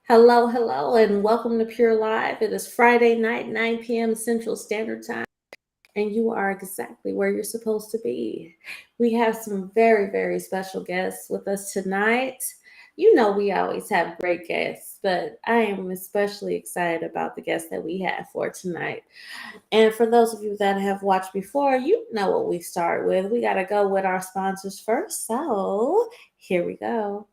Hello, hello, and welcome to Pure Live. It is Friday night, 9 p.m. Central Standard Time, and you are exactly where you're supposed to be. We have some very, very special guests with us tonight. You know, we always have great guests, but I am especially excited about the guests that we have for tonight. And for those of you that have watched before, you know what we start with. We got to go with our sponsors first. So here we go.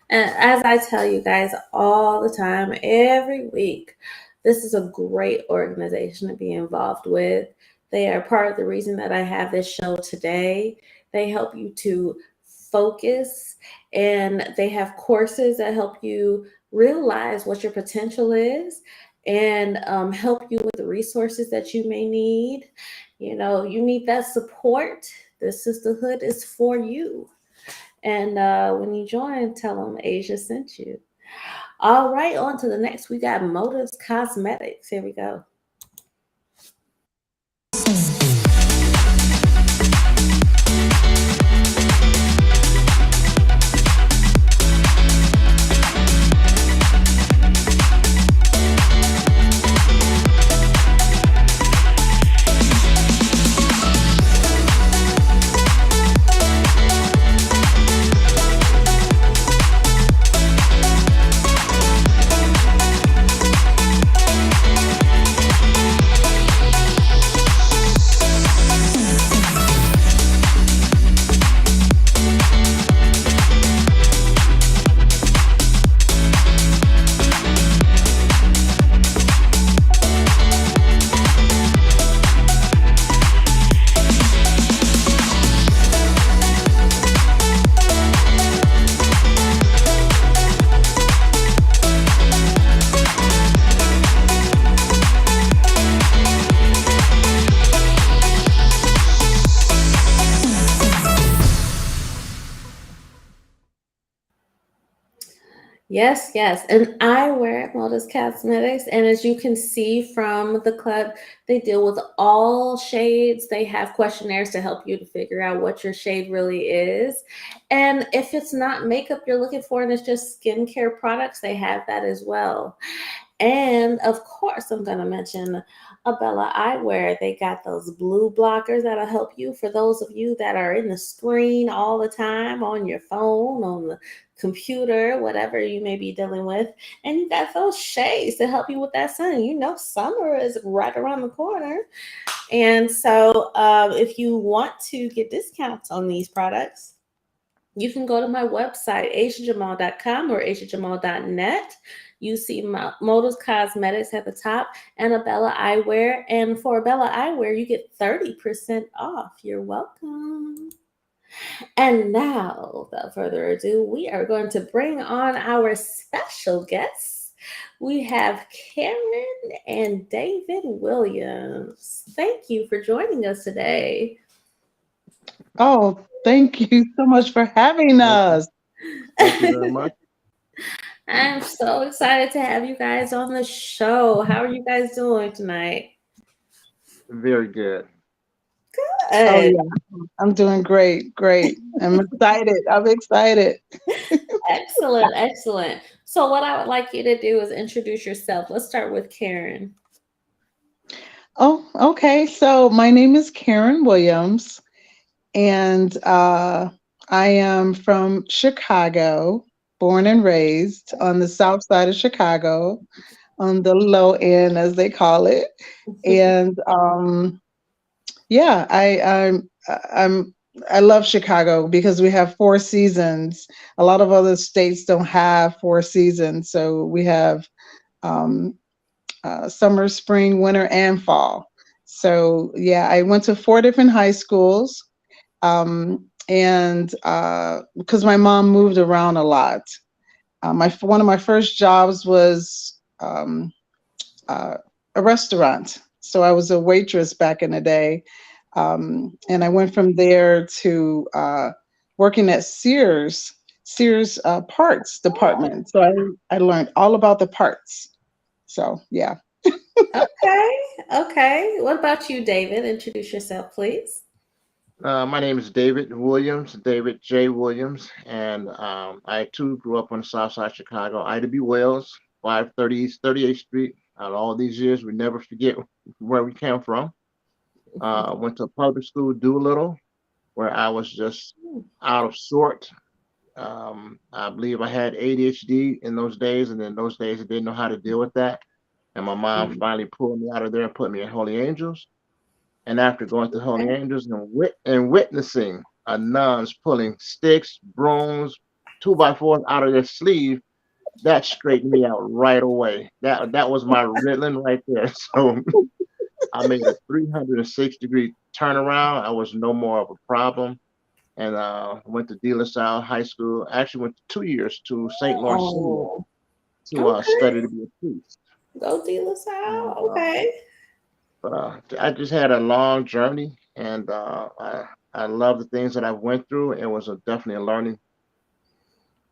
And as I tell you guys all the time, every week, this is a great organization to be involved with. They are part of the reason that I have this show today. They help you to focus, and they have courses that help you realize what your potential is and help you with the resources that you may need. You know, you need that support. The sisterhood is for you. And when you join, tell them Asia sent you. All right, on to the next. We got Motives Cosmetics. Here we go. Yes, yes. And I wear Moda's Cosmetics. And as you can see from the club, they deal with all shades. They have questionnaires to help you to figure out what your shade really is. And if it's not makeup you're looking for and it's just skincare products, they have that as well. And of course, I'm going to mention Abella Eyewear. They got those blue blockers that'll help you for those of you that are in the screen all the time on your phone, on the computer, whatever you may be dealing with. And you got those shades to help you with that sun. You know, summer is right around the corner. And so, if you want to get discounts on these products, you can go to my website, asiajamal.com or asiajamal.net. You see Models Cosmetics at the top and Abella Eyewear. And for Abella Eyewear, you get 30% off. You're welcome. And now, without further ado, we are going to bring on our special guests. We have Karen and David Williams. Thank you for joining us today. Oh, thank you so much for having Thank you. us. Thank you very much. I'm so excited to have you guys on the show. How are you guys doing tonight? Very good. Oh Good. yeah, I'm doing great, great. I'm excited. I'm excited. Excellent, excellent. So, what I would like you to do is introduce yourself. Let's start with Karen. Oh, okay. So my name is Karen Williams, and I am from Chicago, born and raised on the south side of Chicago, on the low end, as they call it. And yeah, I'm I love Chicago because we have four seasons. A lot of other states don't have four seasons, so we have um, summer, spring, winter, and fall. So yeah, I went to four different high schools, and because my mom moved around a lot, my one of my first jobs was uh, a restaurant. So I was a waitress back in the day, and I went from there to working at Sears parts department. So I learned all about the parts. So yeah. Okay. Okay. What about you, David? Introduce yourself, please. My name is David Williams, David J. Williams, and I too grew up on the south side of Chicago, Ida B. Wells, 530 East 38th Street. Out of all these years, we never forget where we came from. Went to public school, Doolittle, where I was just out of sort. I believe I had ADHD in those days, and in those days, I didn't know how to deal with that. And my mom finally pulled me out of there and put me in Holy Angels. And after going to Holy Okay. Angels and witnessing nuns pulling sticks, brooms, two by fours out of their sleeve, that straightened me out right away. That was my Ritalin right there. So I made a 360-degree turnaround. I was no more of a problem. And went to De La Salle High School. Actually, went 2 years to St. Lawrence Seminary Oh, to okay. study to be a priest. Go De La Salle. And Okay. but I just had a long journey, and I love the things that I went through. It was definitely a learning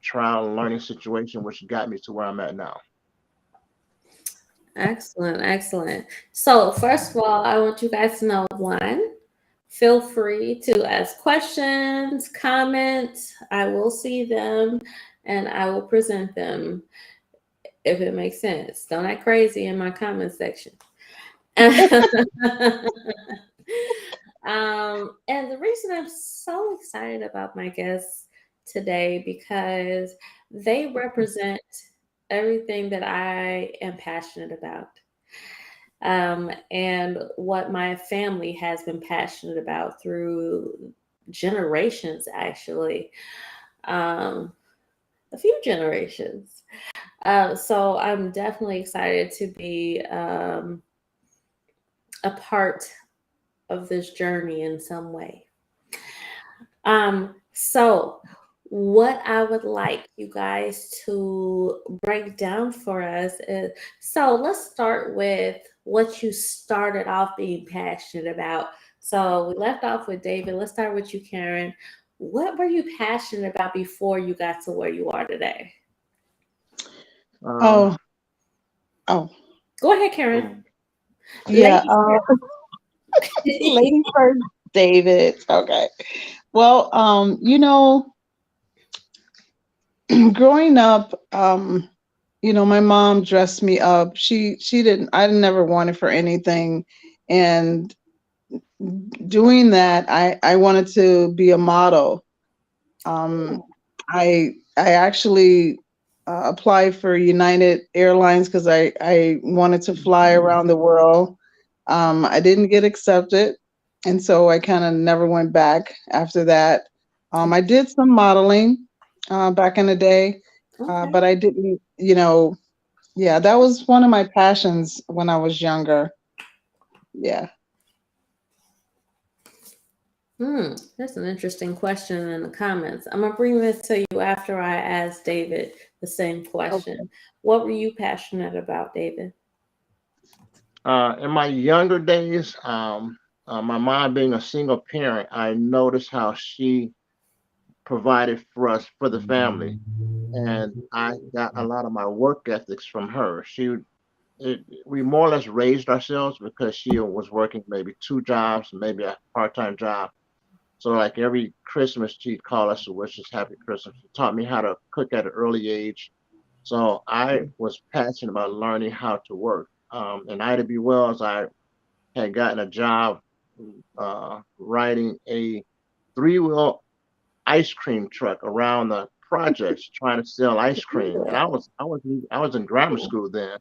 trial and learning situation, which got me to where I'm at now. Excellent. Excellent. So, first of all, I want you guys to know one, feel free to ask questions, comments. I will see them and I will present them if it makes sense. Don't act crazy in my comment section. And the reason I'm so excited about my guests today because they represent everything that I am passionate about, and what my family has been passionate about through generations, actually, um, a few generations. So I'm definitely excited to be a part of this journey in some way. So what I would like you guys to break down for us is, so let's start with what you started off being passionate about. So we left off with David. Let's start with you, Karen. What were you passionate about before you got to where you are today? Uh, Oh, oh, Go ahead, Karen. mm, yeah. Ladies Lady first, David. Okay. Well, growing up, my mom dressed me up. She didn't. I never wanted for anything, and doing that, I wanted to be a model. Um, I actually applied for United Airlines because I wanted to fly around the world. I didn't get accepted, and so I kind of never went back after that. I did some modeling back in the day, Okay. but I didn't. Yeah, that was one of my passions when I was younger. Yeah. That's an interesting question in the comments. I'm gonna bring this to you after I ask David the same question. Okay. What were you passionate about, David? in my younger days, my mom being a single parent, I noticed how she provided for us for the family, and I got a lot of my work ethics from her. We more or less raised ourselves because she was working maybe two jobs, maybe a part-time job. So like every Christmas, she'd call us to wish us happy Christmas. She taught me how to cook at an early age. So I was passionate about learning how to work. And Ida B. Wells, I had gotten a job riding a three-wheel ice cream truck around the projects trying to sell ice cream. And I was in grammar school then,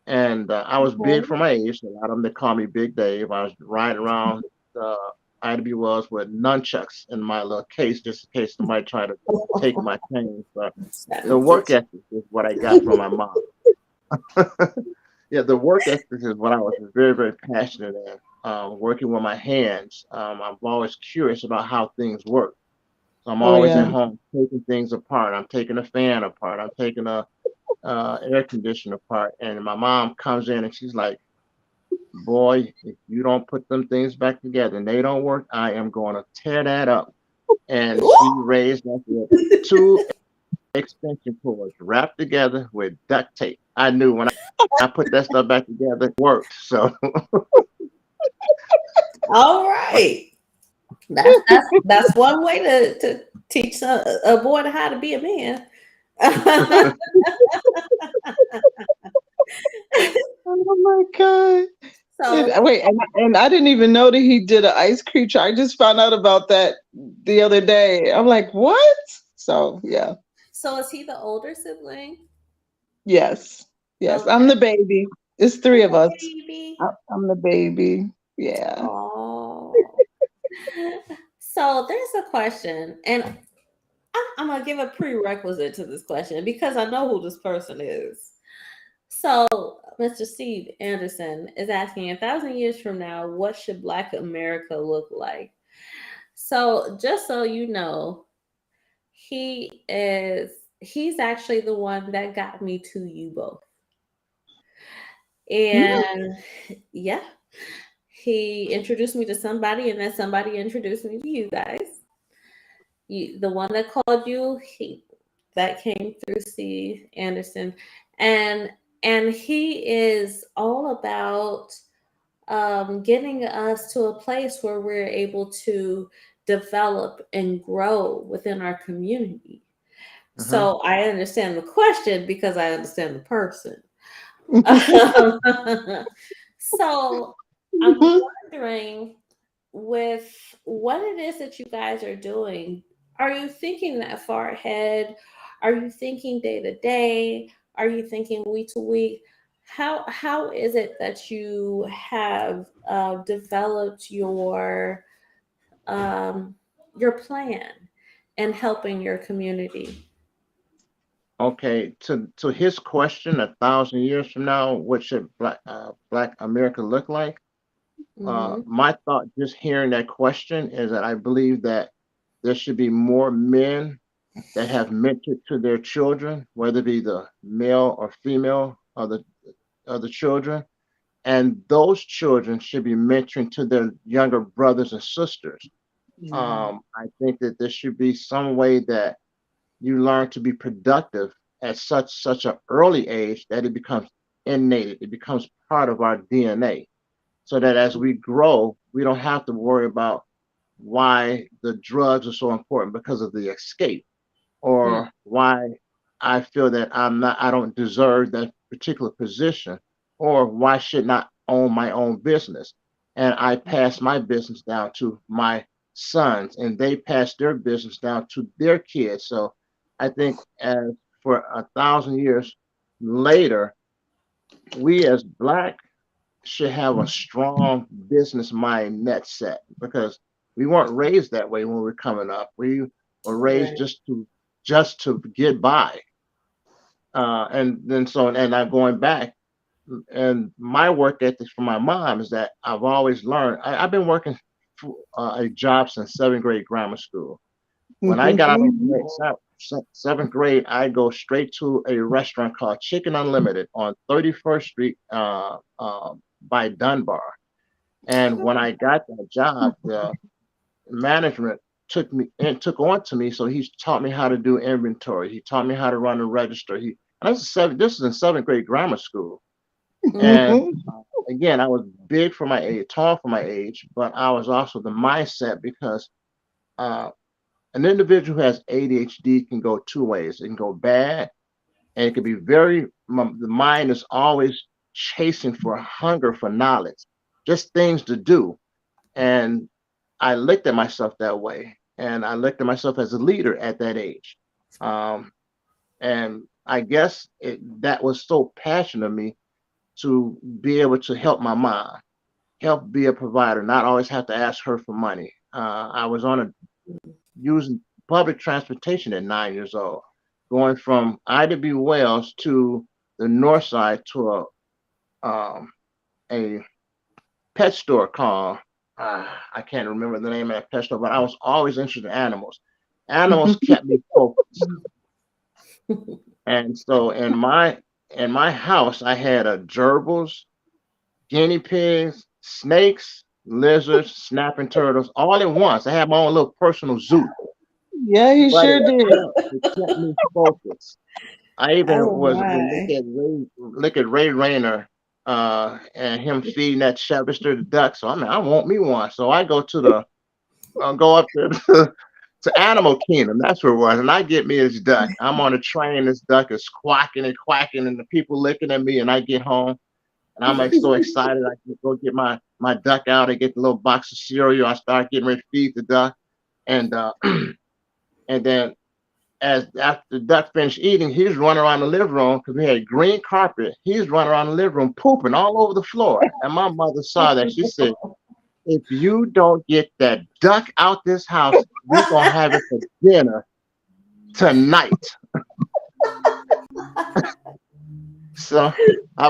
and I was big for my age. So a lot of them they call me Big Dave. I was riding around uh, IW Wells with nunchucks in my little case, just in case somebody tried to take my chain. But the work ethic is what I got from my mom. Yeah, the work ethic is what I was very, very passionate in. Working with my hands. I'm always curious about how things work. So I'm Oh always at yeah. home taking things apart. I'm taking a fan apart. I'm taking a air conditioner apart. And my mom comes in and she's like, "Boy, if you don't put them things back together and they don't work, I am going to tear that up." And she raised us with two extension cords wrapped together with duct tape. I knew when I put that stuff back together, it worked. So All right. That's one way to teach a boy how to be a man. Oh my God. So Wait, and I didn't even know that he did an ice cream truck. I just found out about that the other day. I'm like, what? So yeah, so is he the older sibling? yes, yes. I'm Okay. the baby. It's three of Oh, us. baby. I'm the baby. Yeah. Oh. So there's a question, and I'm gonna give a prerequisite to this question because I know who this person is. So Mr. Steve Anderson is asking, 1,000 years from now, what should Black America look like? So just so you know, he's actually the one that got me to you both. Mm, And yeah, he introduced me to somebody, and then somebody introduced me to you guys. The one that called you, that came through Steve Anderson, and he is all about getting us to a place where we're able to develop and grow within our community. hmm So I understand the question because I understand the person. So I'm wondering, with what it is that you guys are doing, are you thinking that far ahead? Are you thinking day to day? Are you thinking week to week? How is it that you have developed your plan and helping your community? Okay, to his question, 1,000 years from now, what should Black America look like? Mm-hmm. My thought, just hearing that question, is that I believe that there should be more men that have mentored to their children, whether it be the male or female of the children, and those children should be mentoring to their younger brothers and sisters. yeah. I think that there should be some way that you learn to be productive at such an early age that it becomes innate. It becomes part of our DNA, so that as we grow, we don't have to worry about why the drugs are so important because of the escape, or why I feel that I don't deserve that particular position, or why should not own my own business. And I pass my business down to my sons, and they pass their business down to their kids. So I think as for 1,000 years later, we as Black should have a strong business mindset set, because we weren't raised that way when we were coming up. We were raised Right. just to get by. And then so and I'm going back, and my work ethic from my mom is that I've always learned. I've been working a job since seventh grade grammar school. When I got out of seventh grade, I go straight to a restaurant called Chicken Unlimited on 31st Street by Dunbar. And when I got that job, the management took on to me. So he taught me how to do inventory. He taught me how to run a register. This is in seventh grade grammar school. And Mm-hmm. again, I was big for my age, tall for my age, but I was also the mindset, because uh, an individual who has ADHD can go two ways. It can go bad, and it can be the mind is always chasing for hunger for knowledge. just things to do. And I looked at myself that way, and I looked at myself as a leader at that age. Um, and I guess that was so passionate of me to be able to help my mom, help be a provider, not always have to ask her for money. I was on a using public transportation at 9 years old, going from Ida B. Wells to the north side to a pet store called, I can't remember the name of that pet store, but I was always interested in animals. Animals kept me focused. And so in my house, I had a gerbils, guinea pigs, snakes, lizards, snapping turtles, all at once. I had my own little personal zoo, Yeah, you but sure did. it kept me focused. I even Oh would my. look at Ray Rayner, and him feeding that Chevester the duck. So I mean, I want me one. So I go up to to Animal Kingdom. That's where it was, and I get me this duck. I'm on a train. This duck is quacking and quacking, and the people looking at me. And I get home, and I'm like so excited. I can go get my duck out and get the little box of cereal. I start getting ready to feed the duck, and and then as after the duck finished eating, he's running around the living room because we had green carpet. He's running around the living room pooping all over the floor. And my mother saw that. She said, "If you don't get that duck out this house, we're gonna have it for dinner tonight." So I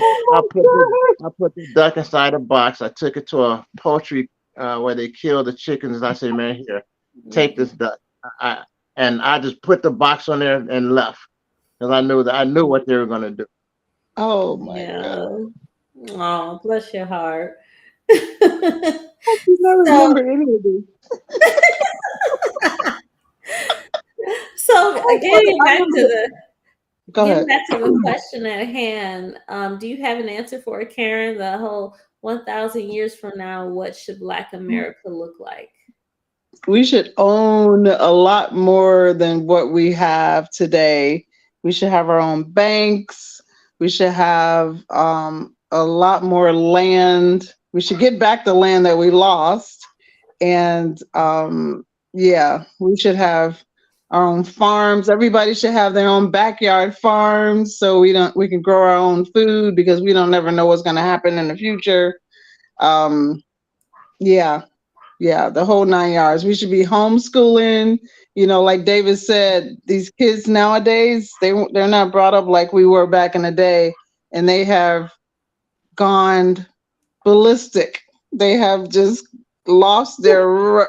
put the duck inside a box. I took it to a poultry where they kill the chickens. I said, "Man, here, take this duck." I, and I just put the box on there and left because I knew what they were gonna do. Oh my God. Yeah. Oh, bless your heart. I do not So, remember any of this. so getting I back to remember. the Go getting ahead. back to the question at hand, do you have an answer for it, Karen? The whole 1,000 years from now, what should Black America look like? We should own a lot more than what we have today. We should have our own banks. We should have a lot more land. We should get back the land that we lost. And yeah, we should have our own farms. Everybody should have their own backyard farms so we can grow our own food because we don't never know what's going to happen in the future. Um, yeah, yeah, the whole 9 yards. We should be homeschooling. Like David said, these kids nowadays, they're not brought up like we were back in the day, and they have gone ballistic. They have just lost their. I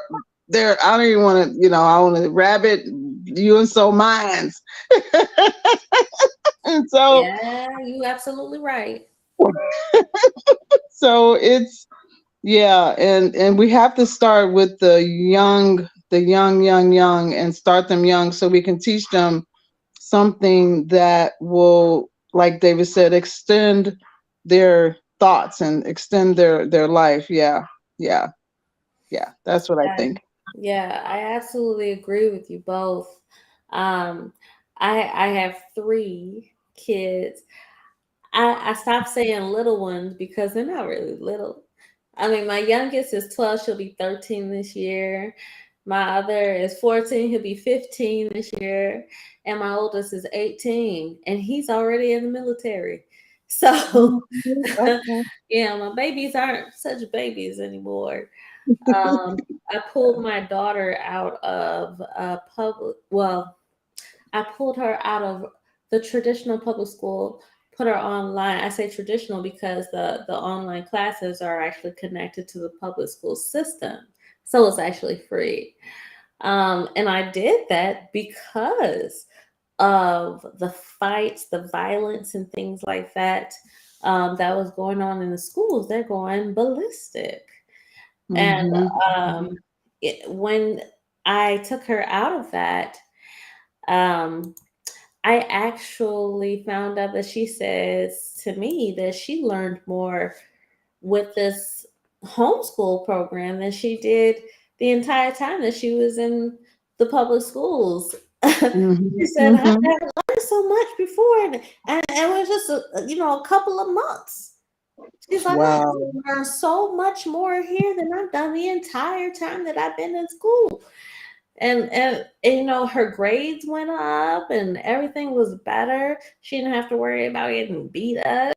don't even want to. I want to rabbit you and so minds. And so Yeah, you absolutely right. it's yeah, and we have to start with the young, and start them young so we can teach them something that will, like David said, extend their thoughts and extend their life. Yeah, yeah, yeah. That's what I Yeah, think. yeah, I absolutely agree with you both. Um, I have three kids. I stopped saying little ones because they're not really little. I mean, my youngest is 12, she'll be 13 this year. My other is 14, he'll be 15 this year. And my oldest is 18, and he's already in the military. So, Mhm, okay. yeah, my babies aren't such babies anymore. I pulled my daughter out of I pulled her out of the traditional public school, put her online. I say traditional because the online classes are actually connected to the public school system, so it's actually free. And I did that because of the fights, the violence, and things like that that was going on in the schools. They're going ballistic, and Mhm, um, when I took her out of that. Um, I actually found out that she says to me that she learned more with this homeschool program than she did the entire time that she was in the public schools. She mhm, said, "I mhm. never learned so much before, and it was just a couple of months." She's like, I have Wow. to learn so much more here than I've done the entire time that I've been in school. And her grades went up and everything was better. She didn't have to worry about getting beat up.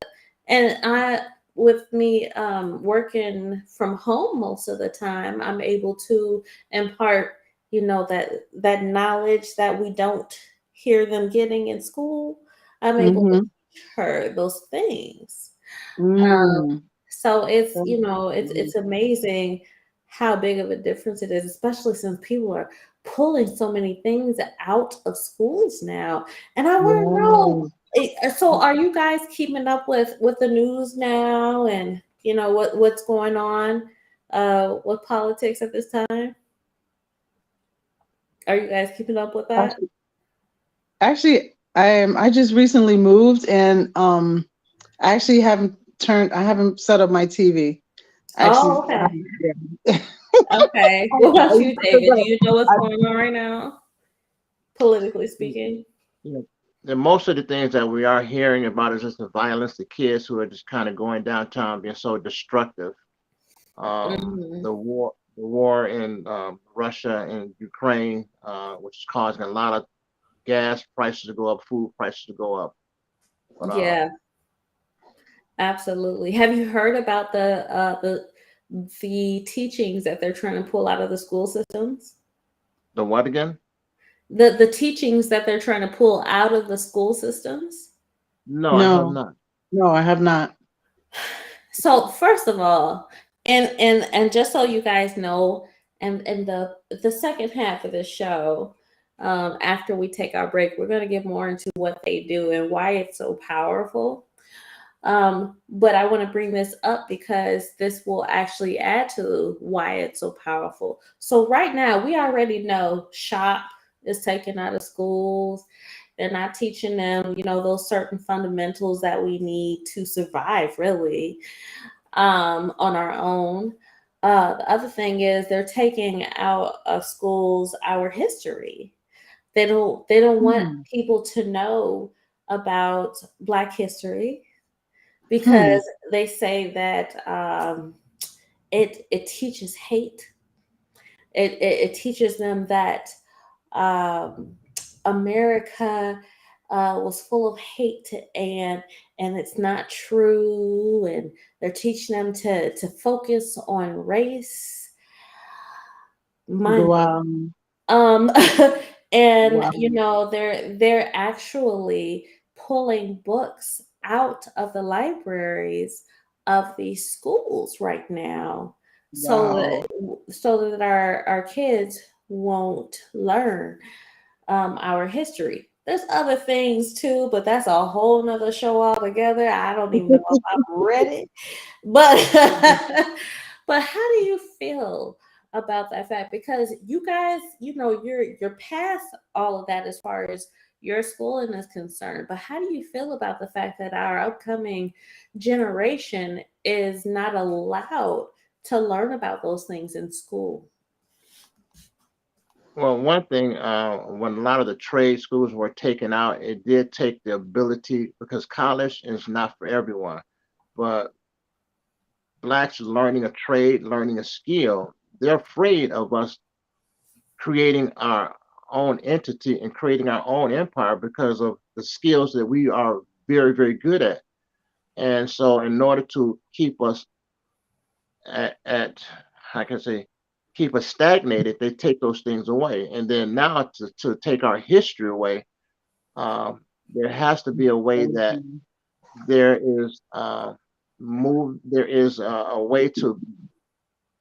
And I with me working from home most of the time, I'm able to impart, that knowledge that we don't hear them getting in school. I'm able to Mm-hmm. teach her those things. Mm. So it's, That's it's good. amazing how big of a difference it is, especially since people are pulling so many things out of schools now. And I want to know, Yes. so are you guys keeping up with the news now, and what's going on with politics at this time? Are you guys keeping up with that? Actually, actually, I just recently moved, and I actually I haven't set up my TV. Oh, Actually, okay. yeah. Okay. What about you, David? Do you know what's I, going on right now, politically speaking? You know, and most of the things that we are hearing about is just the violence, the kids who are just kind of going downtown, being so destructive. Hmm. The war in Russia and Ukraine, which is causing a lot of gas prices to go up, food prices to go up. But Yeah. Absolutely. Have you heard about the teachings that they're trying to pull out of the school systems? the what again? The teachings that they're trying to pull out of the school systems? No, I have no, not. no, I have not. So first of all, and just so you guys know, and in the second half of the show, after we take our break, we're going to get more into what they do and why it's so powerful. But I want to bring this up because this will actually add to why it's so powerful. So right now, we already know shop is taken out of schools. They're not teaching them, those certain fundamentals that we need to survive, really, on our own. The other thing is they're taking out of schools our history. They don't want Hmm. people to know about Black history Hmm. because they say that it teaches hate. It teaches them that um, America was full of hate, and it's not true, and they're teaching them to focus on race. Mind Wow. Um, and Wow. they're actually pulling books out of the libraries of these schools right now, so Wow. that our kids won't learn our history. There's other things too, but that's a whole nother show altogether. I don't even know if I've read it, but but how do you feel about that fact? Because you guys, you're past all of that as far as your schooling is concerned. But how do you feel about the fact that our upcoming generation is not allowed to learn about those things in school? Well, one thing, when a lot of the trade schools were taken out, it did take the ability because college is not for everyone. But blacks learning a trade, learning a skill, they're afraid of us creating our own entity and creating our own empire because of the skills that we are very, very good at. And so, in order to keep us at how can I say, keep us stagnated, they take those things away. And then now to take our history away, there has to be a way that there is there is a way to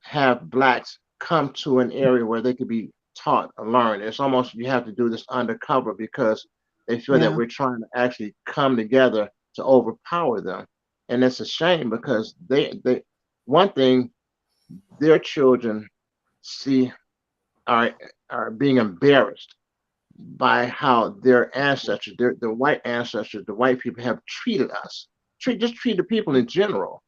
have blacks come to an area where they could be taught or learn. It's almost you have to do this undercover because they feel that Yeah. we're trying to actually come together to overpower them. And it's a shame because they one thing their children see are are being embarrassed by how their ancestors, their white ancestors, the white people have treated us, just treated people in general,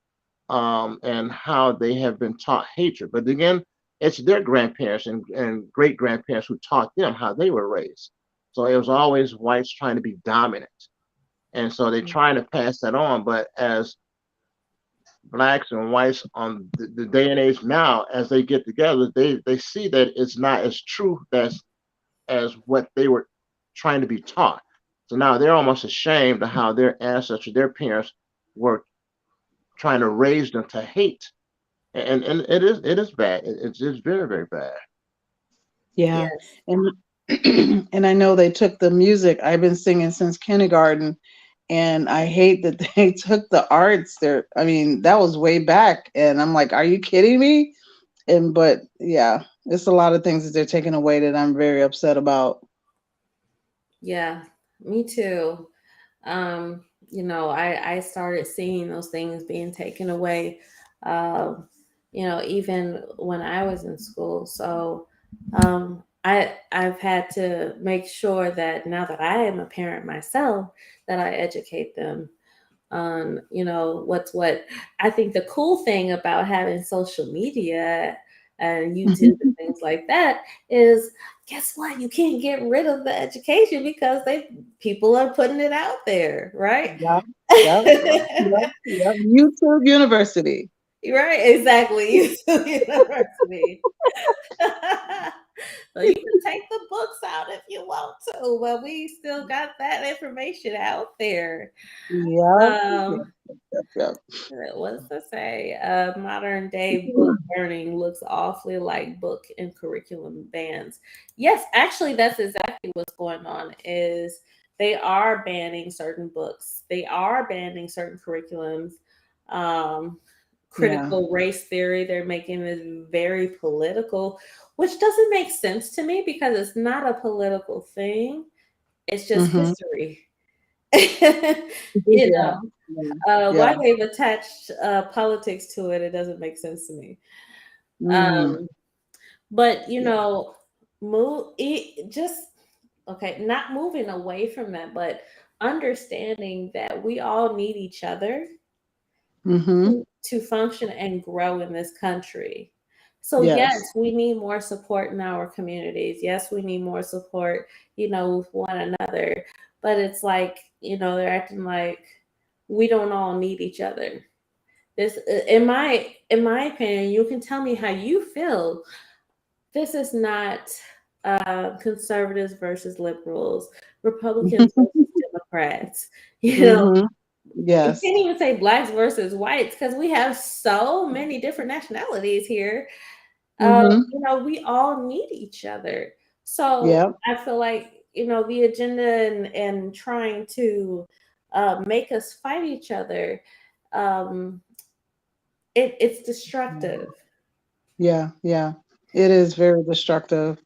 and how they have been taught hatred. But again, it's their grandparents and great grandparents who taught them how they were raised. So it was always whites trying to be dominant. And so they're trying to pass that on. But blacks and whites on the day and age now, as they get together, they see that it's not as true as what they were trying to be taught. So now they're almost ashamed of how their ancestors, their parents, were trying to raise them to hate, and it is bad. It's very very bad. Yeah. Yes. And and I know they took the music. I've been singing since kindergarten, and I hate that they took the arts there. I mean, that was way back, and I'm like, are you kidding me? And but yeah, it's a lot of things that they're taking away that I'm very upset about. Yeah, me too. I started seeing those things being taken away, um, even when I was in school. So I've had to make sure that now that I am a parent myself, that I educate them on, what's what. I think the cool thing about having social media and YouTube and things like that is, guess what? You can't get rid of the education because people are putting it out there, right? Yeah, yeah, yeah, yeah. YouTube University. Right, exactly. YouTube University. So you can take the books out if you want to, but we still got that information out there. Yeah, yeah, Um, yeah. What's to say? Modern day book learning looks awfully like book and curriculum bans. Yes, actually, that's exactly what's going on. Is they are banning certain books. They are banning certain curriculums. Um, Yeah. Critical race theory. They're making it very political, which doesn't make sense to me because it's not a political thing. It's just Mm-hmm. history. you Yeah. know Yeah. why Yeah. they've attached politics to it, it doesn't make sense to me. Mm-hmm. Um, but Yeah. just okay, not moving away from that, but understanding that we all need each other Mm-hmm. to function and grow in this country. So yes, Yes. we need more support in our communities. Yes, we need more support, with one another. But it's like, they're acting like we don't all need each other. This, in my opinion, you can tell me how you feel. This is not conservatives versus liberals, Republicans versus Democrats. You know, Mm-hmm. you Yes. can't even say blacks versus whites because we have so many different nationalities here. Mm-hmm. We all need each other. So Yep. I feel like, the agenda and trying to make us fight each other, um, it's destructive. Yeah. Yeah. It is very destructive.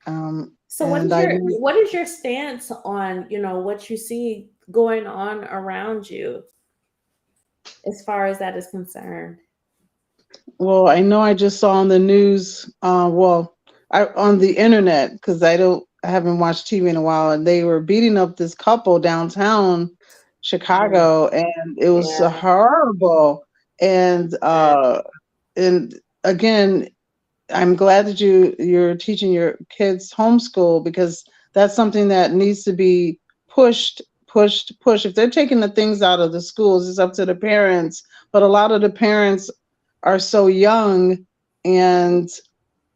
So And I do. what is your stance on, what you see going on around you as far as that is concerned? Well, I know I just saw on the news, well, on the internet, because I haven't watched TV in a while, and they were beating up this couple downtown Mm, Chicago, and it was yeah. horrible. And Good. and again, I'm glad that you're teaching your kids homeschool because that's something that needs to be pushed. If they're taking the things out of the schools, it's up to the parents. But a lot of the parents are so young and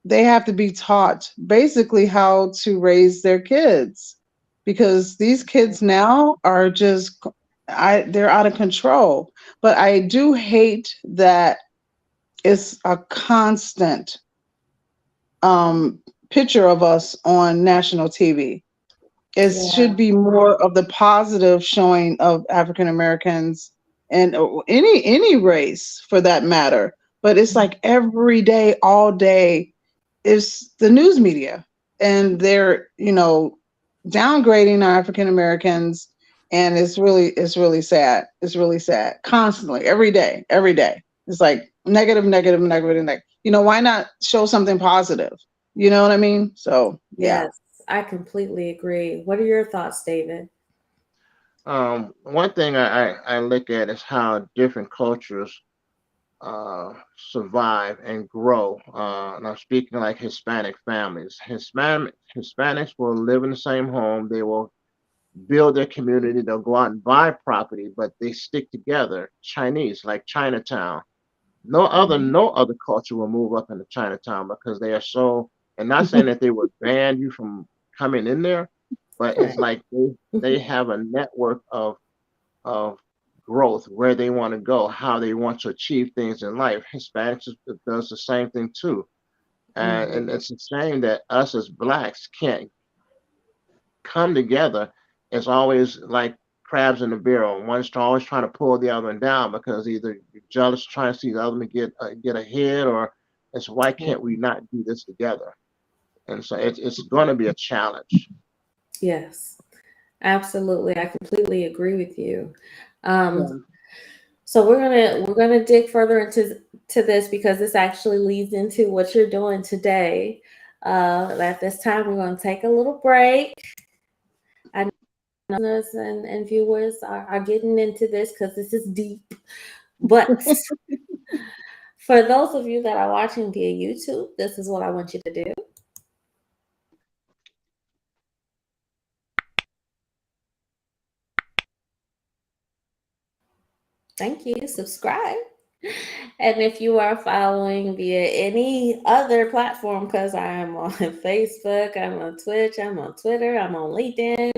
they have to be taught basically how to raise their kids because these kids now are just they're out of control. But I do hate that it's a constant um, picture of us on national TV. It Yeah. should be more of the positive showing of African Americans and any race for that matter. But it's like every day, all day, is the news media, and they're downgrading our African Americans, and it's really sad. It's really sad. Constantly, every day, every day. It's like negative, negative, negative, negative. Why not show something positive? You know what I mean? So yeah. Yes, I completely agree. What are your thoughts, David? One thing I look at is how different cultures survive and grow. And I'm speaking like Hispanic families. Hispanics will live in the same home. They will build their community. They'll go out and buy property, but they stick together. Chinese, like Chinatown. No other culture will move up into Chinatown because they are so. And not saying that they would ban you from coming in there, but it's Right. like they have a network of growth, where they want to go, how they want to achieve things in life. Hispanics does the same thing too, and Mhm. it's a shame that us as blacks can't come together. It's always like crabs in the barrel. One's always trying to pull the other one down because either you're jealous, trying to see the other one get ahead, or it's why Yeah. can't we not do this together? And so it's going to be a challenge. Yes, absolutely. I completely agree with you. Um, Yeah. so we're gonna dig further into this because this actually leads into what you're doing today. At this time, we're going to take a little break. I know listeners and viewers are getting into this because this is deep. But for those of you that are watching via YouTube, this is what I want you to do. Thank you. Subscribe. And if you are following via any other platform, because I'm on Facebook, I'm on Twitch, I'm on Twitter, I'm on LinkedIn,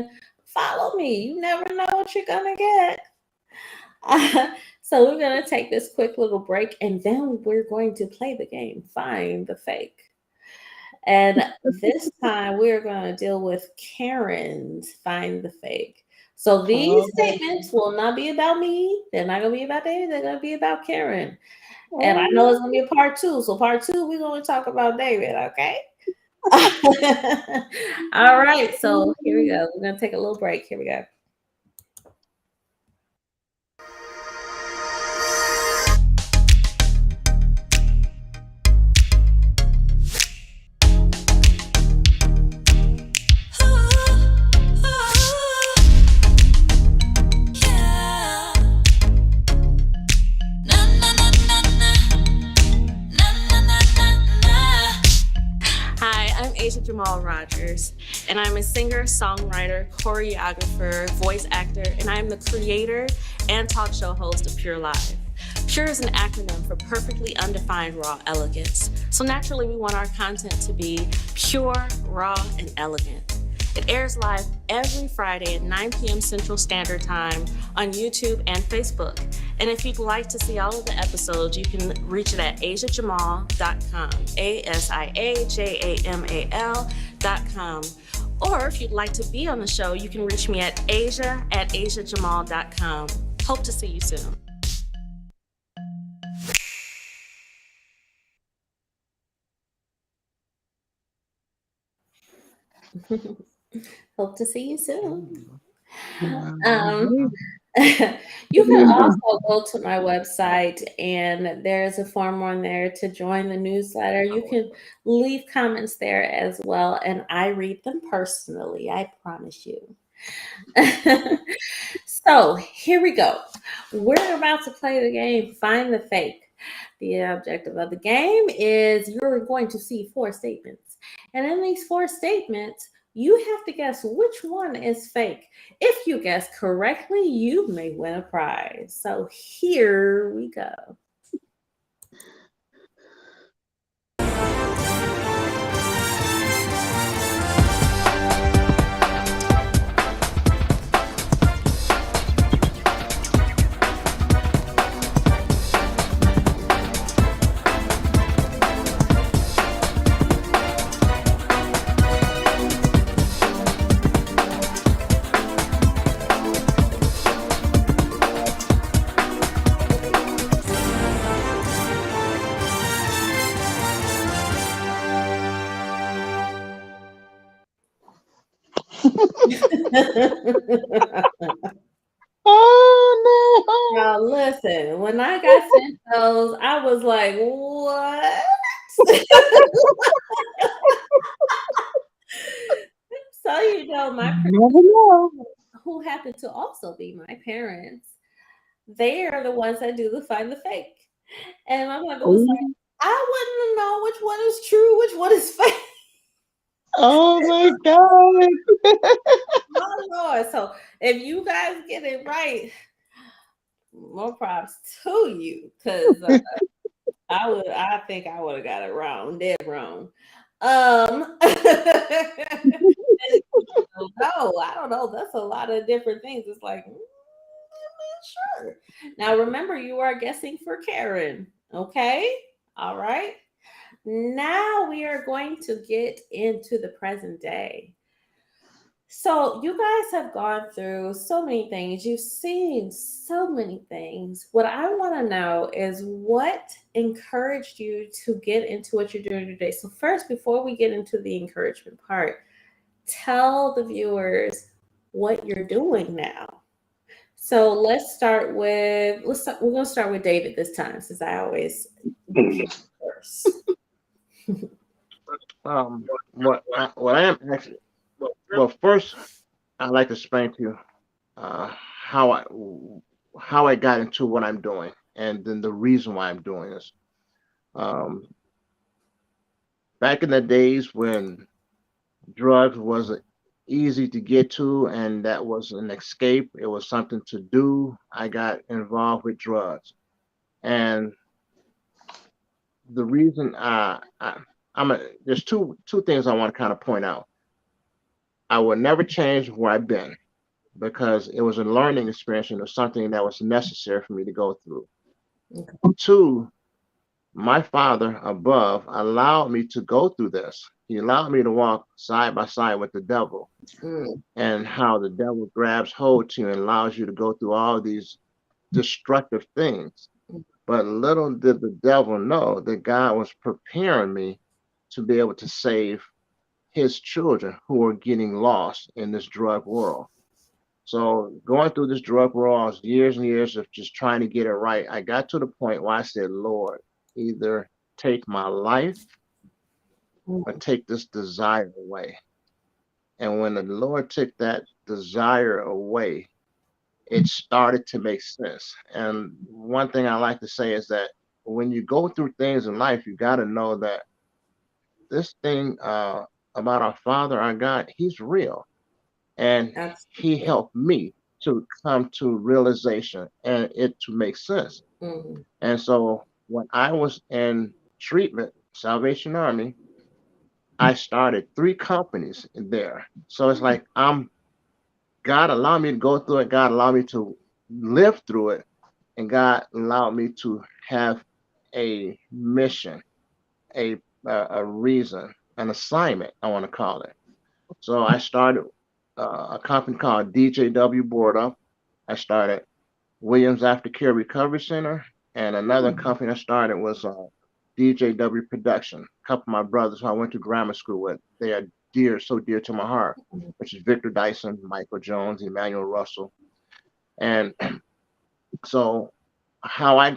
follow me. You never know what you're going to get. So we're going to take this quick little break and then we're going to play the game, Find the Fake. And this time we're going to deal with Karen's Find the Fake. So these Oh, statements will not be about me. They're not going to be about David. They're going to be about Karen. And I know oh, it's going to be a part two. So part two, we're going to talk about David. Okay. All right. So here we go. We're going to take a little break. Here we go. Hi, I'm Asia Jamal Rogers, and I'm a singer, songwriter, choreographer, voice actor, and I'm the creator and talk show host of P.U.R.E Live. P.U.R.E is an acronym for Perfectly Undefined Raw Elegance. So naturally, we want our content to be pure, raw, and elegant. It airs live every Friday at 9 p.m. Central Standard Time on YouTube and Facebook. And if you'd like to see all of the episodes, you can reach it at asiajamal.com, ASIAJAMAL.com. Or if you'd like to be on the show, you can reach me at asia@asiajamal.com. Hope to see you soon. Hope to see you soon. Um, wow. you can also go to my website and there's a form on there to join the newsletter. You can leave comments there as well, and I read them personally, I promise you. So here we go. We're about to play the game Find the Fake. The objective of the game is you're going to see four statements. And in these four statements, you have to guess which one is fake. If you guess correctly, you may win a prize. So here we go. Oh Now listen, when I got sent those, I was like, what? So you know, my no. Never know. who happen to also be my parents, they are the ones that do the find the fake. And my mother was Oh, like, I wouldn't know which one is true, which one is fake. Oh my God. My Lord. So if you guys get it right, more props to you. Cause I think I would have got it wrong, dead wrong. And no, I don't know. That's a lot of different things. It's like, I'm not sure. Now remember, you are guessing for Karen. Okay. All right. Now we are going to get into the present day. So, you guys have gone through so many things. You've seen so many things. What I want to know is what encouraged you to get into what you're doing today. So, first, before we get into the encouragement part, tell the viewers what you're doing now. So, we're going to start with David this time since I always do you first. What I am actually, well, first I'd like to explain to you uh, how I how I got into what I'm doing, and then the reason why I'm doing this. Um, Back in the days when drugs was easy to get to, and that was an escape. It was something to do. I got involved with drugs, and the reason there's two things I want to kind of point out. I will never change where I've been because it was a learning experience and it was something that was necessary for me to go through. Two, my father above allowed me to go through this. He allowed me to walk side by side with the devil Mm, and how the devil grabs hold to you and allows you to go through all these destructive things. But little did the devil know that God was preparing me to be able to save his children who are getting lost in this drug world. So going through this drug world, I was years and years of just trying to get it right. I got to the point where I said, Lord, either take my life or mm, take this desire away. And when the Lord took that desire away, it started to make sense. And one thing I like to say is that when you go through things in life, you got to know that this thing about our Father, our God, He's real. And He absolutely. helped me to come to realization and it to make sense. Mm, And so when I was in treatment, Salvation Army, I started three companies in there. So it's like God allowed me to go through it, God allowed me to live through it, and God allowed me to have a mission, a a reason, an assignment, I want to call it. So I started a company called DJW Board Up. I started Williams Aftercare Recovery Center, and another mm, company I started was DJW Production. A couple of my brothers who I went to grammar school with, they are dear, so dear to my heart, mm, which is Victor Dyson, Michael Jones, Emmanuel Russell. And so how I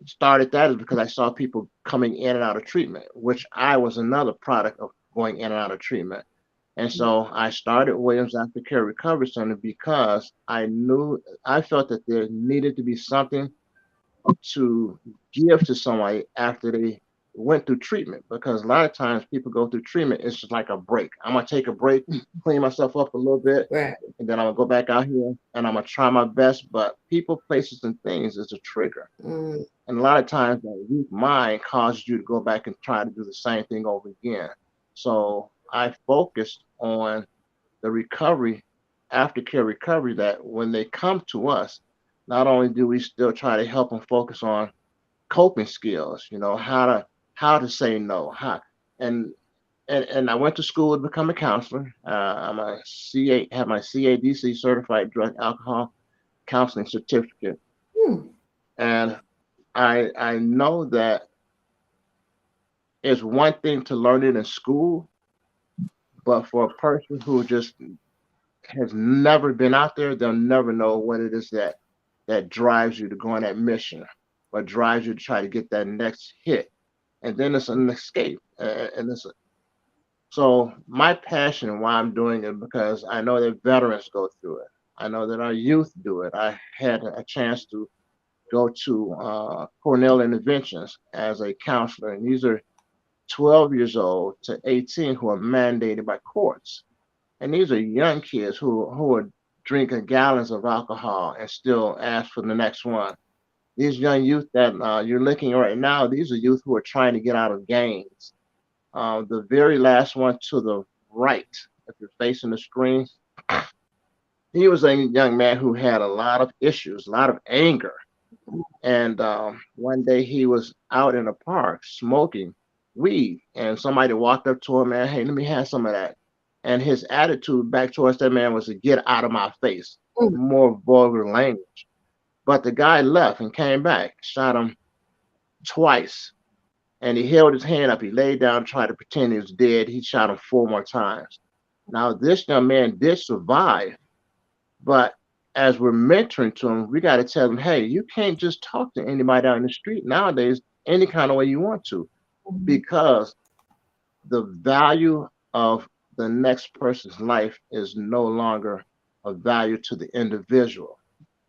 started that is because I saw people coming in and out of treatment, which I was another product of going in and out of treatment. And so I started Williams Aftercare Recovery Center because I felt that there needed to be something to give to somebody after they went through treatment. Because a lot of times people go through treatment, it's just like a break. I'm gonna take a break, clean myself up a little bit, right. and then I'm gonna go back out here and I'm gonna try my best. But people, places, and things is a trigger. Mm, And a lot of times that weak mind causes you to go back and try to do the same thing over again. So I focused on the recovery, aftercare recovery, that when they come to us, not only do we still try to help them focus on coping skills, how to say no, and and I went to school to become a counselor. I'm a CA, have my CADC certified drug alcohol counseling certificate, mm, and I know that it's one thing to learn it in school, but for a person who just has never been out there, they'll never know what it is that drives you to go on that mission, what drives you to try to get that next hit, and then it's an escape, and so my passion and why I'm doing it because I know that veterans go through it. I know that our youth do it. I had a chance to go to Cornell Interventions as a counselor, and these are 12 years old to 18 who are mandated by courts. And these are young kids who are drinking gallons of alcohol and still ask for the next one. These young youth that you're looking at right now, these are youth who are trying to get out of gangs. The very last one to the right, if you're facing the screen, he was a young man who had a lot of issues, a lot of anger. And one day he was out in a park smoking weed, and somebody walked up to him, man, hey, let me have some of that. And his attitude back towards that man was to get out of my face, Mm. more vulgar language. But the guy left and came back, shot him twice, and he held his hand up. He laid down, tried to pretend he was dead. He shot him four more times. Now, this young man did survive, but as we're mentoring to him, we got to tell him, hey, you can't just talk to anybody down the street nowadays any kind of way you want to, Mhm. because the value of the next person's life is no longer of value to the individual.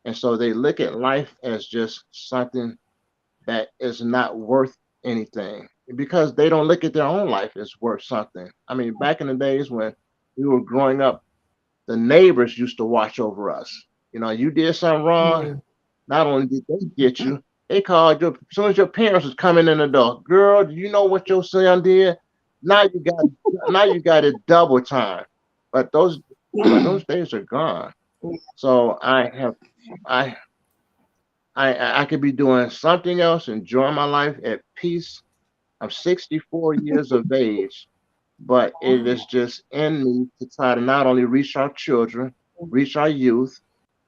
And so they look at life as just something that is not worth anything because they don't look at their own life as worth something. I mean, back in the days when we were growing up, the neighbors used to watch over us. You know, you did something wrong, Mm. not only did they get you, they called you as soon as your parents was coming in the door. Girl, do you know what your son did? Now you got now you got it double time. But those days are gone. So I I could be doing something else, enjoying my life at peace. I'm 64 years of age, but it is just in me to try to not only reach our children, reach our youth,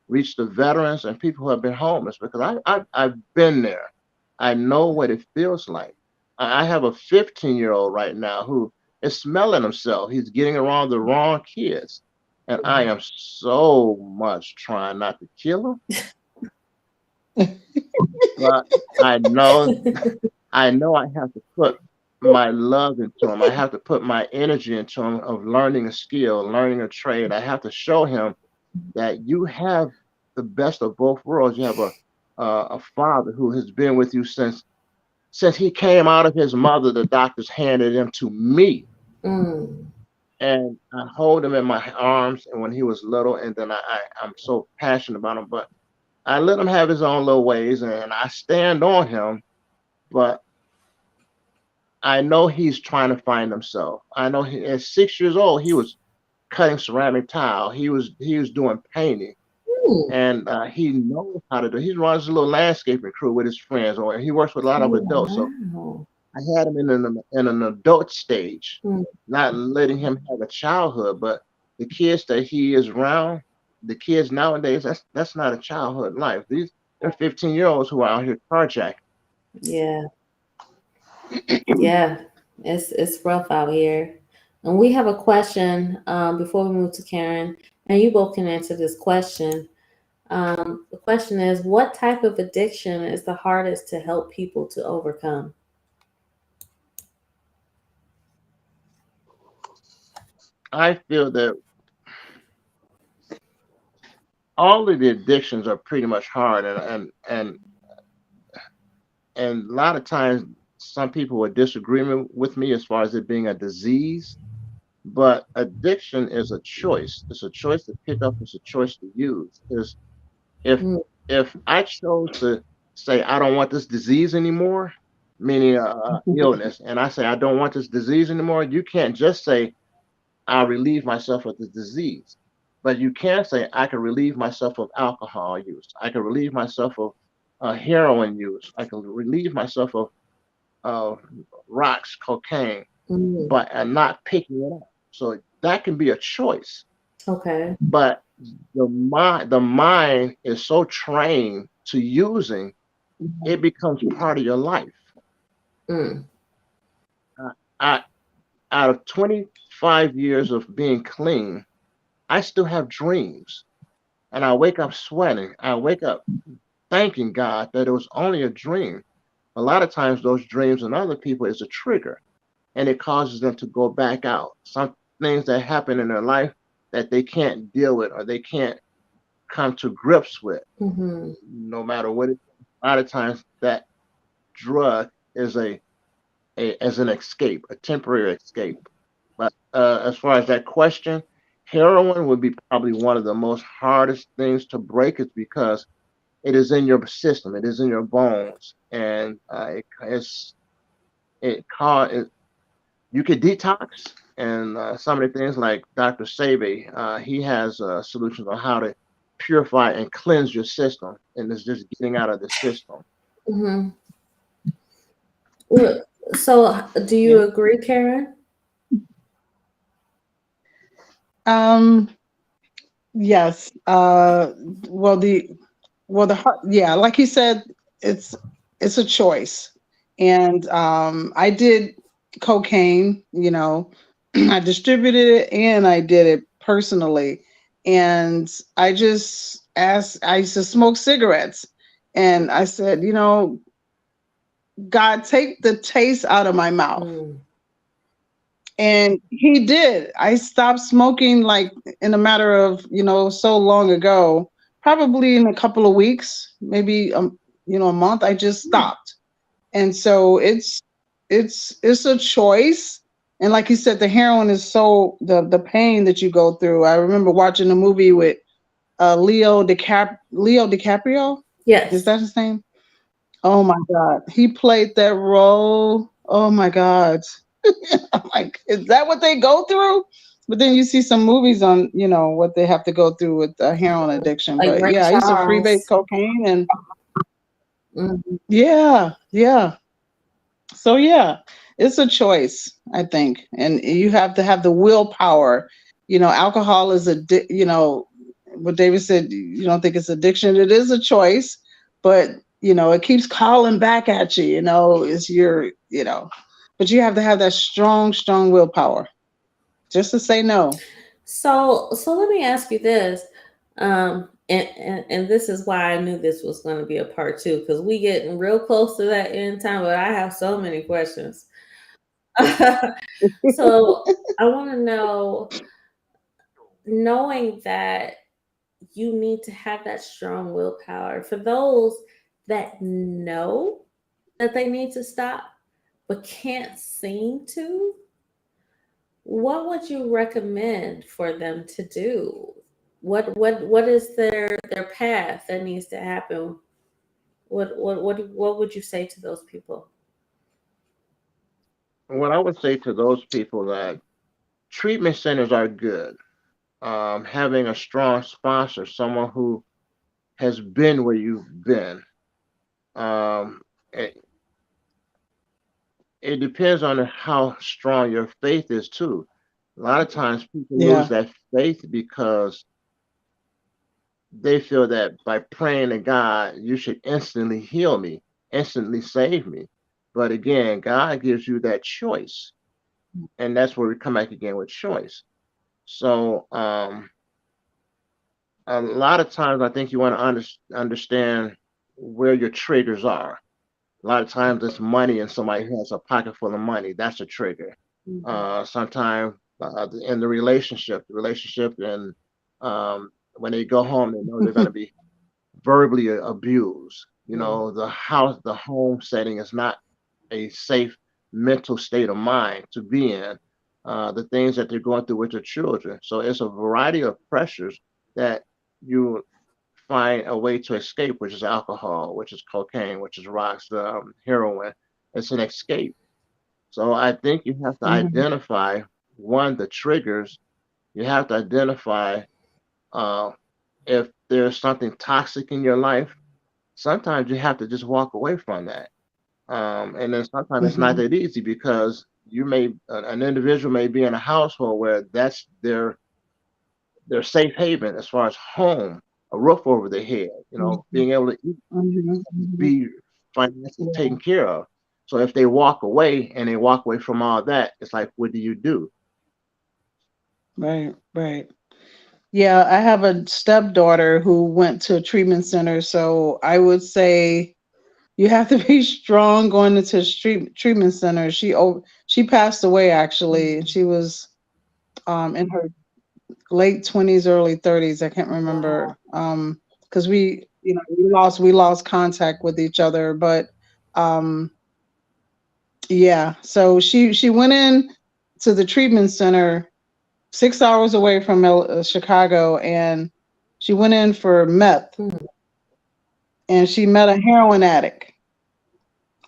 reach the veterans and people who have been homeless because I've been there. I know what it feels like. I have a 15-year-old right now who is smelling himself. He's getting around the wrong kids. And I am so much trying not to kill him, but I know I have to put my love into him. I have to put my energy into him of learning a skill, learning a trade. I have to show him that you have the best of both worlds. You have a father who has been with you since he came out of his mother. The doctors handed him to me, Mm. and I hold him in my arms. And when he was little, and then I'm so passionate about him, but I let him have his own little ways, and I stand on him. But I know he's trying to find himself. I know at 6 years old he was cutting ceramic tile. He was doing painting Mm. and he knows how to do. He runs a little landscaping crew with his friends, or he works with a lot of Oh, adults. So wow. I had him in an adult stage, Mm. not letting him have a childhood. But the kids that he is around, the kids nowadays, that's not a childhood life. They're 15-year-olds who are out here carjacking. Yeah. Yeah. It's rough out here. And we have a question before we move to Karen, and you both can answer this question. The question is, what type of addiction is the hardest to help people to overcome? I feel that all of the addictions are pretty much hard, and a lot of times some people would disagree with me as far as it being a disease. But addiction is a choice. It's a choice to pick up. It's a choice to use. Is if Mm. if I chose to say I don't want this disease anymore, meaning illness, and I say I don't want this disease anymore, you can't just say I relieve myself of the disease, but you can say I can relieve myself of alcohol use. I can relieve myself of heroin use. I can relieve myself of uh, rocks, cocaine, Mm. but not picking it up. So that can be a choice. Okay. But the mind is so trained to using, it becomes part of your life. Mm. Uh, I, out of 25 years of being clean, I still have dreams. And I wake up sweating. I wake up thanking God that it was only a dream. A lot of times, those dreams in other people is a trigger and it causes them to go back out. Some things that happen in their life that they can't deal with or they can't come to grips with, Mm-hmm. no matter what it is. A lot of times that drug is as an escape, a temporary escape. But as far as that question, heroin would be probably one of the most hardest things to break, is because it is in your system, it is in your bones, and it cause it, you could detox, and some of the things like Dr. Sabe, he has solutions on how to purify and cleanse your system, and it's just getting out of the system. Hmm. So, do Yeah. you agree, Karen? Um, yes. Well, yeah, like you said, it's it's a choice. And I did cocaine, I distributed it and I did it personally. And I used to smoke cigarettes. And I said, God, take the taste out of my mouth. Mm. And he did. I stopped smoking like in a matter of, so long ago, probably in a couple of weeks, maybe a month. I just stopped. And so it's a choice. And like you said, the heroin is the pain that you go through. I remember watching a movie with Leo DiCaprio. Is Yes. that his name? Oh my God. He played that role. Oh my God. I'm like, is that what they go through? But then you see some movies on, what they have to go through with heroin addiction. Like But Ray yeah, I used to freebase Charles. cocaine and Mhm. yeah, yeah. So yeah, it's a choice, I think. And you have to have the willpower. Alcohol is what David said, you don't think it's addiction. It is a choice, but it keeps calling back at you, it's but you have to have that strong, strong willpower just to say no. So let me ask you this, and this is why I knew this was going to be a part two, because we getting real close to that end time, but I have so many questions. So I want to know, knowing that you need to have that strong willpower for those that know that they need to stop but can't seem to, what would you recommend for them to do? What is their path that needs to happen? What would you say to those people? What I would say to those people, that treatment centers are good. Having a strong sponsor, someone who has been where you've been. Um, it, it depends on how strong your faith is too. A lot of times people lose Yeah. that faith because they feel that by praying to God, you should instantly heal me, instantly save me. But again, God gives you that choice. And that's where we come back again with choice. So a lot of times I think you want to understand where your triggers are. A lot of times it's money, and somebody who has a pocket full of money. That's a trigger. Sometimes in the relationship, and when they go home, they know they're going to be verbally abused. The home setting is not a safe mental state of mind to be in. The things that they're going through with their children. So it's a variety of pressures that you find a way to escape, which is alcohol, which is cocaine, which is rocks, heroin. It's an escape. So I think you have to Hmm. identify, one, the triggers. You have to identify uh, if there's something toxic in your life. Sometimes you have to just walk away from that. And then sometimes it's not Hmm. that easy, because an individual may be in a household where that's their safe haven, as far as home, a roof over their head, Hmm. being able to eat, Hmm. Hmm. be financially Yeah. taken care of. So if they walk away, and they walk away from all that, it's like, what do you do? Right. Right. Yeah, I have a stepdaughter who went to a treatment center, so I would say you have to be strong going into street treatment center. She passed away actually. Mm. She was in her late 20s, early 30s. I can't Wow. remember because we lost contact with each other, but um Yeah. So she went in to the treatment center 6 hours away from Chicago, and she went in for meth, Mm, and she met a heroin addict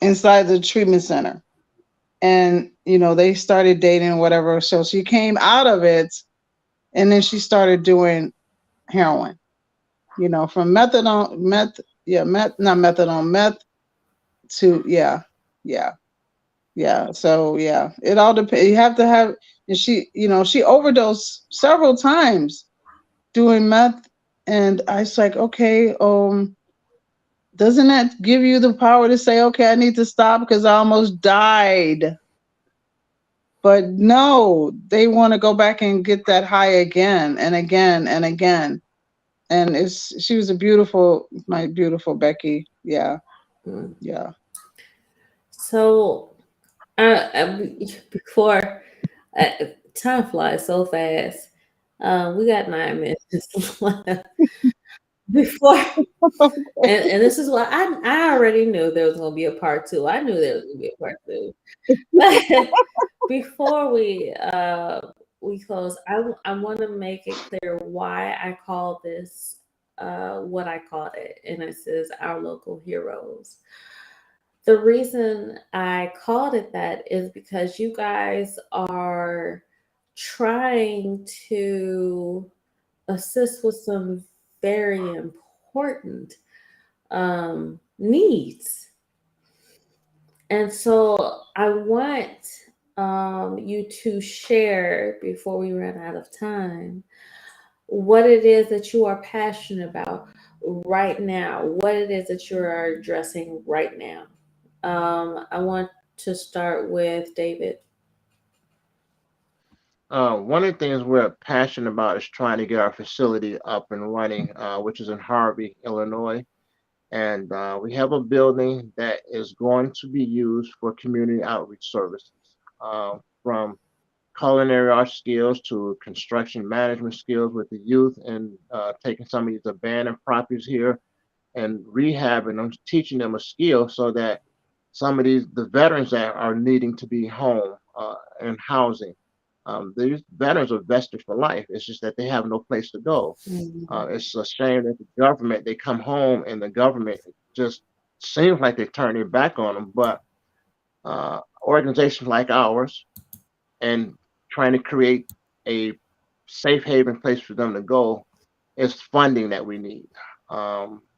inside the treatment center. And, they started dating or whatever. So she came out of it, and then she started doing heroin, from methadone, not methadone, meth to, yeah, yeah, yeah. So, yeah, it all depends. You have to have, and she overdosed several times doing meth. And I was like, okay, doesn't that give you the power to say, okay, I need to stop because I almost died? But no, they want to go back and get that high again and again and again. And she was my beautiful Becky. Yeah, mm. yeah. So, before uh, time flies so fast, we got 9 minutes left. Before, and this is why I already knew there was going to be a part two. I knew there was going to be a part two. But before we close, I want to make it clear why I call this what I called it, and it says our local heroes. The reason I called it that is because you guys are trying to assist with some very important needs. And so I want you to share before we run out of time what it is that you are passionate about right now, what it is that you are addressing right now. I want to start with David. One of the things we're passionate about is trying to get our facility up and running, which is in Harvey, Illinois. And we have a building that is going to be used for community outreach services, from culinary arts skills to construction management skills with the youth, and taking some of these abandoned properties here and rehabbing them, teaching them a skill so that some of the veterans that are needing to be home and housing, these veterans are vested for life. It's just that they have no place to go. Mm, It's a shame that the government, they come home and the government just seems like they turn their back on them. But organizations like ours, and trying to create a safe haven place for them to go, is funding that we need.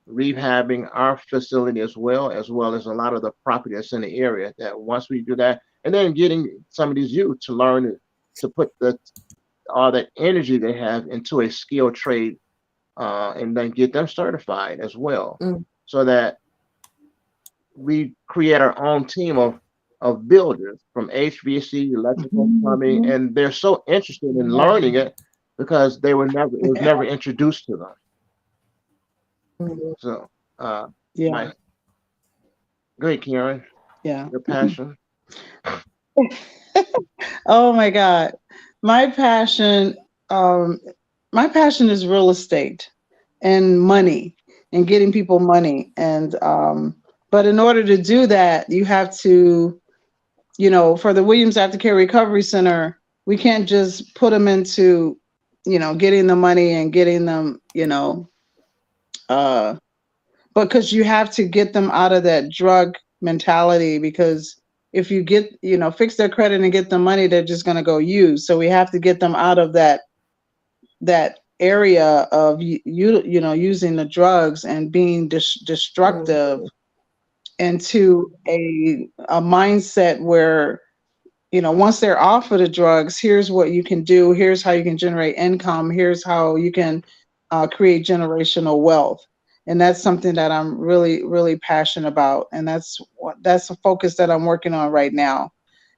Rehabbing our facility as well as a lot of the property that's in the area. That once we do that, and then getting some of these youth to learn to put all that energy they have into a skilled trade, and then get them certified as well, mm, so that we create our own team of builders from HVAC, electrical, plumbing, Mhm. and they're so interested in Yeah, learning it because it was yeah, never introduced to them. mm. So, uh, yeah, my great Karen, yeah. your passion. Oh my God. My passion, um, my passion is real estate and money and getting people money. And but in order to do that, you have to, for the Williams Aftercare Recovery Center, we can't just put them into, getting the money and getting them, uh, because you have to get them out of that drug mentality, because if you get, fix their credit and get the money, they're just going to go use. So we have to get them out of that area of using the drugs and being destructive, Mm, into a mindset where, once they're off of the drugs, here's what you can do, here's how you can generate income, here's how you can create generational wealth. And that's something that I'm really, really passionate about. And that's a focus that I'm working on right now,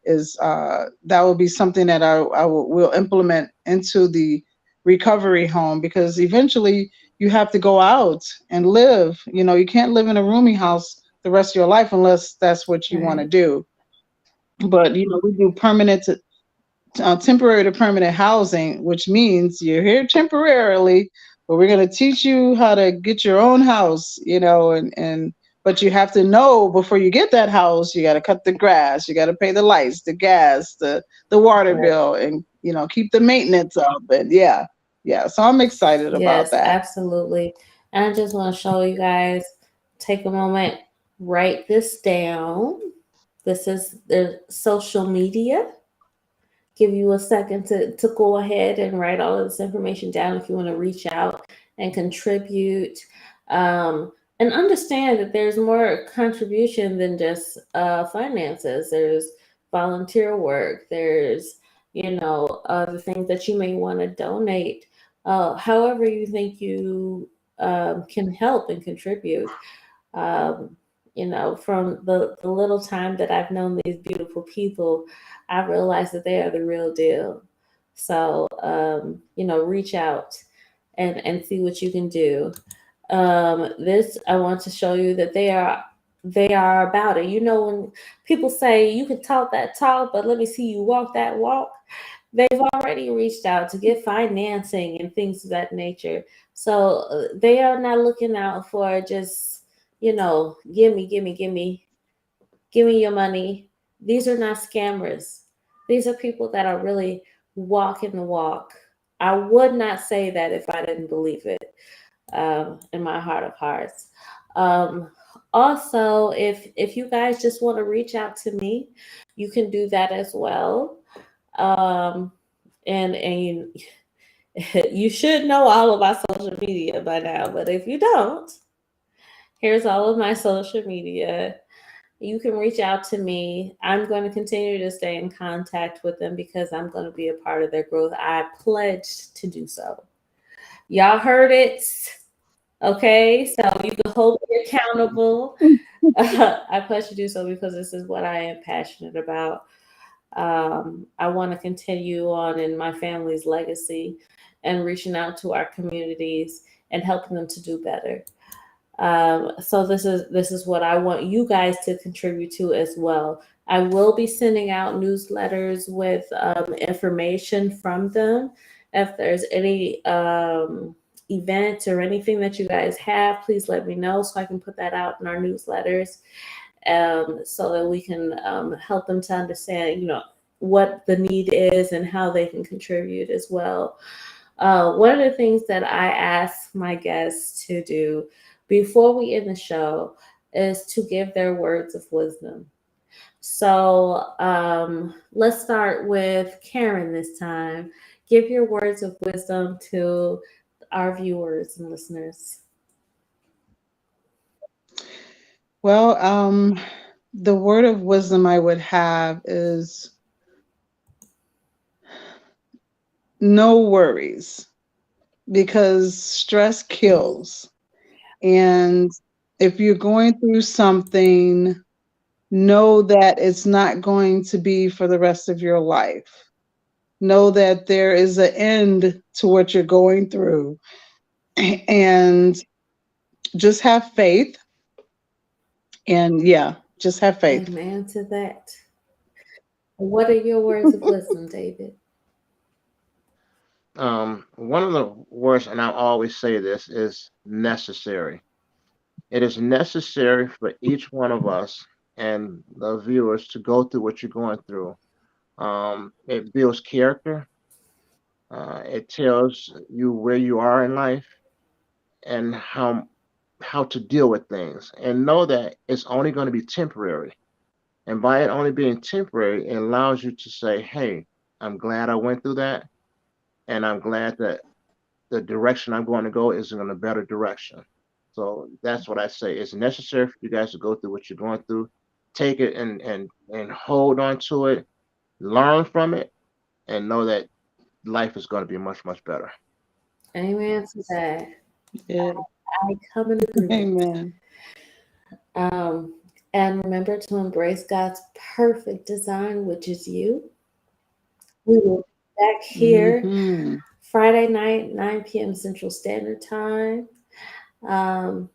is that will be something that will implement into the recovery home, because eventually you have to go out and live. You can't live in a rooming house the rest of your life unless that's what you want to right. do. But we do temporary to permanent housing, which means you're here temporarily, but we're going to teach you how to get your own house, and but you have to know before you get that house, you got to cut the grass, you got to pay the lights, the gas, the water Right. bill, and keep the maintenance up. And yeah, yeah. So I'm excited about Yes, that. absolutely. And I just want to show you guys, take a moment, write this down. This is their social media. Give you a second to go ahead and write all of this information down if you want to reach out and contribute. And understand that there's more contribution than just finances. There's volunteer work. There's, other things that you may want to donate. However, you think you can help and contribute. Um, from the little time that I've known these beautiful people, I realized that they are the real deal. So, reach out and see what you can do. This I want to show you that they are about it. When people say you can talk that talk, but let me see you walk that walk, they've already reached out to get financing and things of that nature. So they are not looking out for just, gimme, gimme, gimme, give me your money. These are not scammers. These are people that are really walking the walk. I would not say that if I didn't believe it in my heart of hearts. Um, Also, if you guys just want to reach out to me, you can do that as well. Um, and you should know all of my social media by now, but if you don't, here's all of my social media. You can reach out to me. I'm going to continue to stay in contact with them because I'm going to be a part of their growth. I pledged to do so. Y'all heard it. Okay, so you can hold me accountable. I pledge to do so because this is what I am passionate about. I want to continue on in my family's legacy and reaching out to our communities and helping them to do better. So this is what I want you guys to contribute to as well. I will be sending out newsletters with information from them. If there's any events or anything that you guys have, please let me know so I can put that out in our newsletters, so that we can help them to understand, what the need is and how they can contribute as well. One of the things that I ask my guests to do before we end the show is to give their words of wisdom. So let's start with Karen this time. Give your words of wisdom to our viewers and listeners. Well, the word of wisdom I would have is no worries, because stress kills. And if you're going through something, know that it's not going to be for the rest of your life. Know that there is an end to what you're going through, and just have faith. And yeah, just have faith. Amen to that. What are your words of wisdom, David? One of the words, and I always say this, is necessary. It is necessary for each one of us and the viewers to go through what you're going through. It builds character. It tells you where you are in life and how to deal with things, and know that it's only going to be temporary. And by it only being temporary, it allows you to say, "Hey, I'm glad I went through that, and I'm glad that the direction I'm going to go is in a better direction." So that's what I say. It's necessary for you guys to go through what you're going through. Take it and hold on to it, learn from it, and know that life is going to be much, much better. Amen to that. Yeah. I come in agreement. Amen. Um, and remember to embrace God's perfect design, which is you. We will be back here Hmm. Friday night, 9 p.m. Central Standard Time. Um,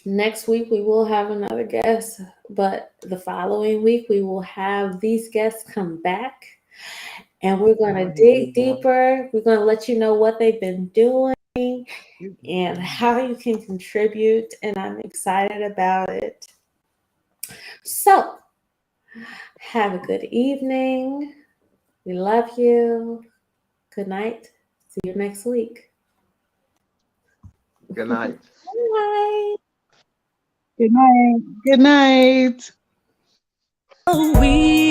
Next week, we will have another guest, but the following week, we will have these guests come back and we're going to dig deeper. We're going to let you know what they've been doing. and how you can contribute, and I'm excited about it. So, have a good evening. We love you. Good night. See you next week. Good night. Bye. Good night. Good night. We